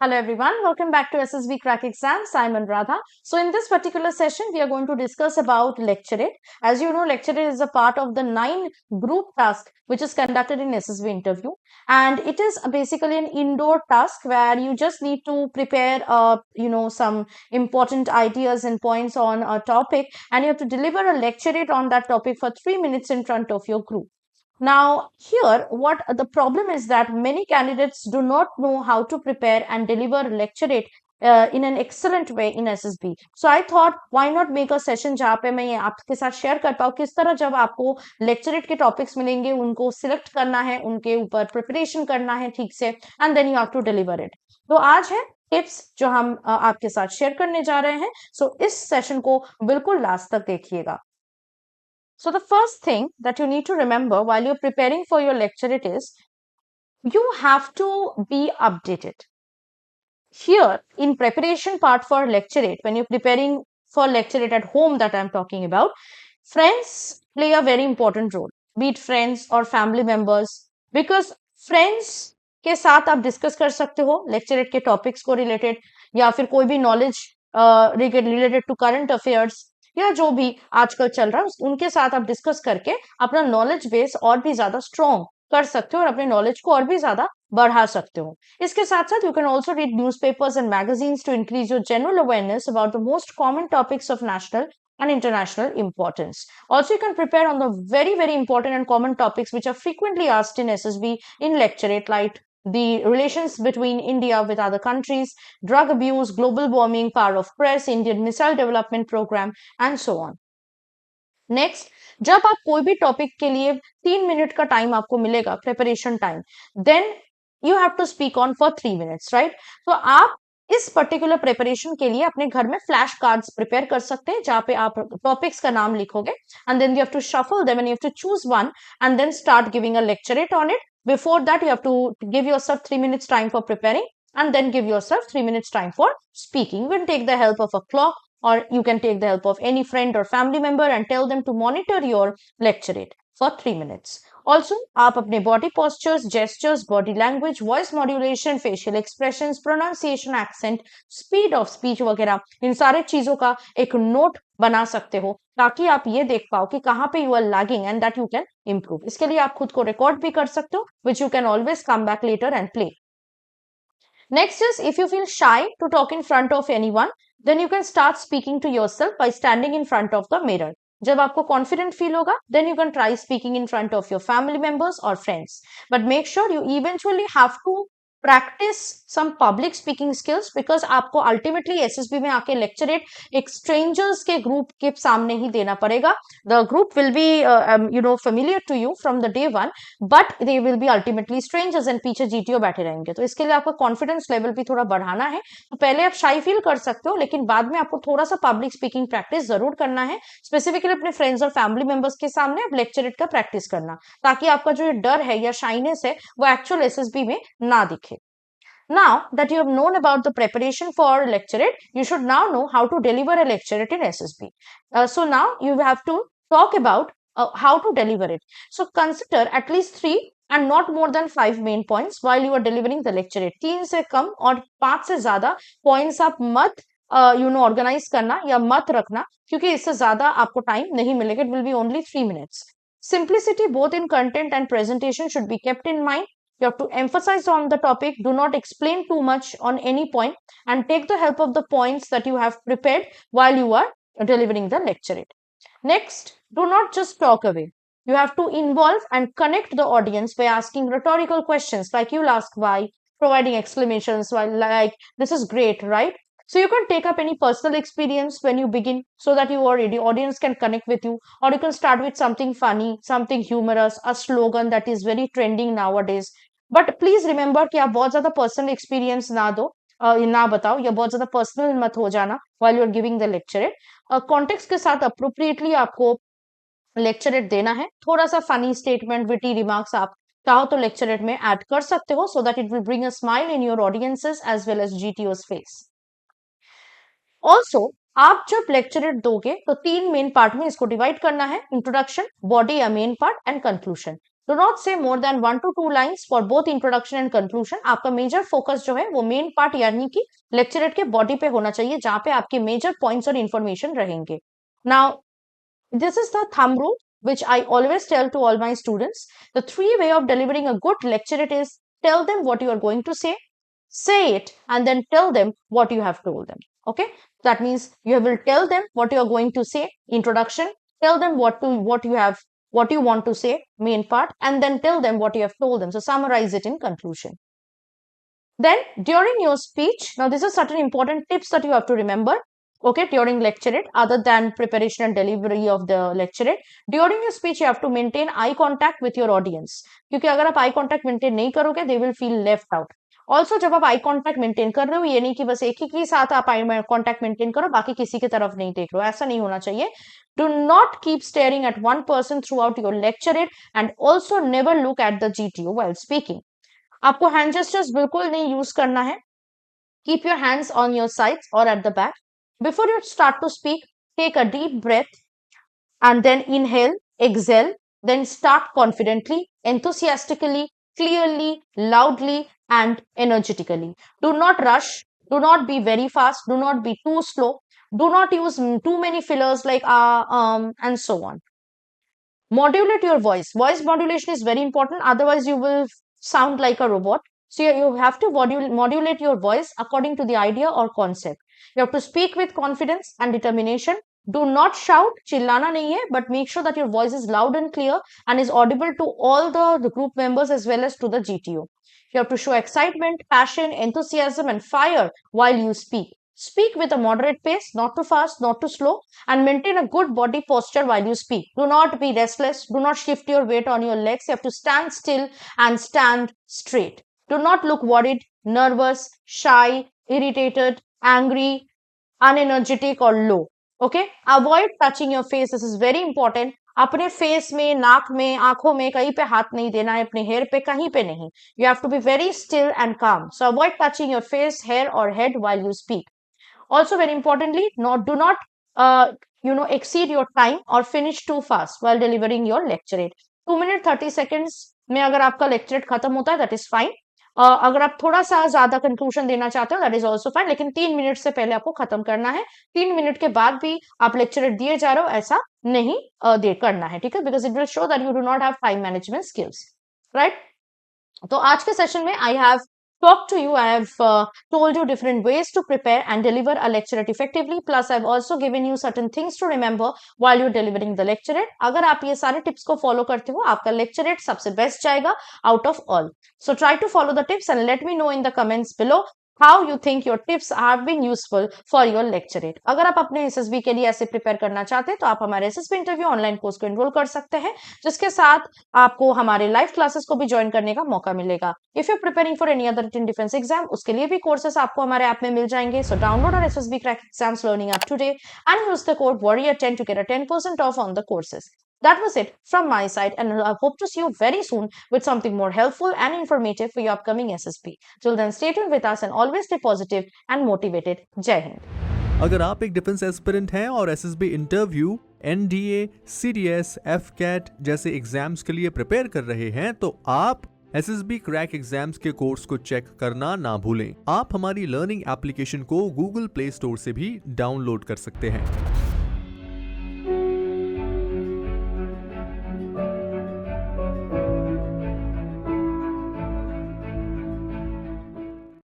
Hello everyone, welcome back to SSB Crack Exams. I'm Anuradha. So in this particular session, we are going to discuss about Lecturate. As you know, Lecturate is a part of the 9 group task which is conducted in SSB interview. And it is basically an indoor task where you just need to prepare, some important ideas and points on a topic, and you have to deliver a lecturate on that topic for 3 minutes in front of your group. Now, here, what the problem is that many candidates do not know how to prepare and deliver lecturate in an excellent way in SSB. So I thought, why not make a session जहाँ पे मैं ये आपके साथ share कर पाऊँ किस तरह जब आपको lecturate के topics मिलेंगे उनको select करना है उनके ऊपर preparation करना है ठीक से and then you have to deliver it. तो आज है tips जो हम आपके साथ share करने जा रहे हैं. So इस session को बिल्कुल last तक देखिएगा. So the first thing that you need to remember while you're preparing for your lecturate is you have to be updated. Here in preparation part for lecturate, when you're preparing for lecturate at home that I'm talking about, friends play a very important role, be it friends or family members, because friends के साथ आप discuss कर सकते हो lecturette के topics को related या फिर कोई भी knowledge related to current affairs या जो भी आजकल चल रहा है उनके साथ आप डिस्कस करके अपना नॉलेज बेस और भी ज्यादा स्ट्रॉन्ग कर सकते हो और अपने नॉलेज को और भी ज्यादा बढ़ा सकते हो. इसके साथ साथ you can also read newspapers and magazines to increase your general awareness about the most common topics of national and international importance. Also, you can prepare on the very important and common topics which are frequently asked in SSB in lecturate, like the relations between India with other countries, drug abuse, global warming, power of press, Indian missile development program, and so on. Next, जब आप कोई भी topic के लिए 3 minute का time आपको मिलेगा preparation time, then you have to speak on for 3 minutes, right? तो आप इस पर्टिकुलर प्रिपरेशन के लिए अपने घर में फ्लैश कार्ड्स प्रिपेयर कर सकते हैं जहां पे आप टॉपिक्स का नाम लिखोगे and then you have to shuffle them and you have to choose one and then start giving a lecturette on it. Before that, you have to give yourself 3 minutes time for preparing and then give yourself 3 minutes time for speaking. You can take the help of a clock or you can take the help of any friend or family member and tell them to monitor your lecturate for 3 minutes. Also, आप अपने body postures, gestures, body language, voice modulation, facial expressions, pronunciation, accent, speed of speech वगैरह इन सारे चीजों का एक note बना सकते हो ताकि आप ये देख पाओ कि कहाँ पे you are lagging and that you can improve. इसके लिए आप खुद को रिकॉर्ड भी कर सकते हो which you can always come back later and play. Next is, if you feel shy to talk in front of anyone, then you can start speaking to yourself by standing in front of the mirror. जब आपको confident feel होगा, then you can try speaking in front of your family members or friends. But make sure you eventually have to practice some public speaking skills because आपको ultimately SSB में आके lecturate एक strangers के group के सामने ही देना पड़ेगा. The group will be familiar to you from the day one, but they will be ultimately strangers and पीछे GTO बैठे रहेंगे. तो इसके लिए आपका confidence level भी थोड़ा बढ़ाना है. तो पहले आप shy feel कर सकते हो लेकिन बाद में आपको थोड़ा सा public speaking practice जरूर करना है, specifically अपने friends और family members के सामने आप lecturate का practice करना ताकि आपका जो ये डर है या shyness है वो actual SSB में ना दिखे. Now that you have known about the preparation for lecturate, you should now know how to deliver a lecturate in SSB. So now you have to talk about how to deliver it. So consider at least 3 and not more than 5 main points while you are delivering the lecturate. 3 से कम और 5 से ज्यादा points आप मत organise करना या मत रखना क्योंकि इससे ज्यादा आपको टाइम नहीं मिलेगा. It will be only 3 minutes. Simplicity both in content and presentation should be kept in mind. You have to emphasize on the topic, do not explain too much on any point and take the help of the points that you have prepared while you are delivering the lecturate. Next, do not just talk away. You have to involve and connect the audience by asking rhetorical questions like you'll ask why, providing exclamations while like this is great, right? So you can take up any personal experience when you begin so that your audience can connect with you, or you can start with something funny, something humorous, a slogan that is very trending nowadays. But please remember कि आप बहुत ज्यादा personal experience ना बताओ या बहुत ज्यादा personal मत हो जाना while you are giving the lecturette. Context के साथ अप्रोप्रिएटली आपको लेक्चरेट देना है. थोड़ा सा फनी स्टेटमेंट, विटी रिमार्क्स आप चाहो तो लेक्चरेट में ऐड कर सकते हो so that it will bring a smile in your audiences as well as GTO's फेस. ऑल्सो आप जब लेक्चरेट दोगे तो 3 मेन पार्ट में इसको डिवाइड करना है, इंट्रोडक्शन, बॉडी या main part and conclusion. Do not say more than 1 to 2 lines for both introduction and conclusion. आपका मेजर फोकस जो है वो मेन पार्ट यानी कि लेक्चरेट के बॉडी पे होना चाहिए, जहां पे आपके मेजर पॉइंट्स और इन्फॉर्मेशन रहेंगे। Now this is the thumb rule which I always tell to all my students. The 3 way of delivering a good lecturate is tell them what you are going to say it, and then tell them what you have told them. Okay, that means you will tell them what you are going to say, introduction, tell them what you want to say, main part, and then tell them what you have told them. So summarize it in conclusion. Then during your speech, now this is certain important tips that you have to remember. Okay, during lecturate, other than preparation and delivery of the lecturate, during your speech you have to maintain eye contact with your audience, क्योंकि अगर आप eye contact maintain नहीं करोगे, they will feel left out. Also जब आप eye contact maintain कर रहे हो, ये नहीं कि बस एक ही के साथ आप eye contact maintain करो, बाकी किसी की तरफ नहीं देख रहे हो, ऐसा नहीं होना चाहिए. Do not keep staring at one person throughout your lecturate, and also never look at the GTO while speaking. आपको hand gestures बिल्कुल नहीं use करना है. Keep your hands on your sides or at the back. Before you start to speak, take a deep breath and then inhale, exhale, then start confidently, enthusiastically, clearly, loudly, and energetically. Do not rush, do not be very fast, do not be too slow, do not use too many fillers like and so on. Modulate your voice. Voice modulation is very important, otherwise you will sound like a robot. So you have to modulate your voice according to the idea or concept. You have to speak with confidence and determination. Do not shout, chillana nahi hai, but make sure that your voice is loud and clear and is audible to all the group members as well as to the GTO. You have to show excitement, passion, enthusiasm, and fire while you speak. Speak with a moderate pace, not too fast, not too slow, and maintain a good body posture while you speak. Do not be restless. Do not shift your weight on your legs. You have to stand still and stand straight. Do not look worried, nervous, shy, irritated, angry, unenergetic, or low. Okay? Avoid touching your face. This is very important. अपने face में, नाक में, आंखों में कहीं पे हाथ नहीं देना है, अपने हेयर पे कहीं पे नहीं. You have to be very still and calm. So avoid touching your face, hair, or head while you speak. Also, very importantly, do not exceed your time or finish too fast while delivering your lecturate. 2 minute 30 seconds में अगर आपका lecturate खत्म होता है, that is fine. अगर आप थोड़ा सा ज्यादा कंक्लूजन देना चाहते हो, दैट इज ऑल्सो फाइन, लेकिन 3 मिनट से पहले आपको खत्म करना है. 3 मिनट के बाद भी आप लेक्चरेट दिए जा रहे हो, ऐसा नहीं दे करना है, ठीक है, because it will show that you do not have time management skills, right. तो आज के सेशन में I have talked to you. I have told you different ways to prepare and deliver a lecturate effectively. Plus, I've also given you certain things to remember while you're delivering the lecturate. अगर आप ये सारे tips को follow करते हो, आपका lecturate सबसे best जाएगा out of all. So try to follow the tips and let me know in the comments below how you think your tips have been useful for your lecturate. अगर आप अपने SSB के लिए ऐसे prepare करना चाहते हैं तो आप हमारे SSB इंटरव्यू ऑनलाइन कोर्स को एनरोल कर सकते हैं, जिसके साथ आपको हमारे लाइव क्लासेस को भी ज्वाइन करने का मौका मिलेगा. If you preparing for any other written defence exam, उसके लिए भी कोर्सेस आपको हमारे ऐप में मिल जाएंगे. So download our SSB crack exams learning app today and use the code warrior10 to get a 10% off on the courses. That was it from my side, and I hope to see you very soon with something more helpful and informative for your upcoming SSB. Till then, stay tuned with us and always stay positive and motivated. Jai Hind. अगर आप एक defence aspirant हैं और SSB interview, NDA, CDS, FCAT जैसे exams के लिए prepare कर रहे हैं तो आप SSB क्रैक एग्जाम्स के कोर्स को चेक करना ना भूलें. आप हमारी लर्निंग एप्लीकेशन को Google Play Store से भी डाउनलोड कर सकते हैं.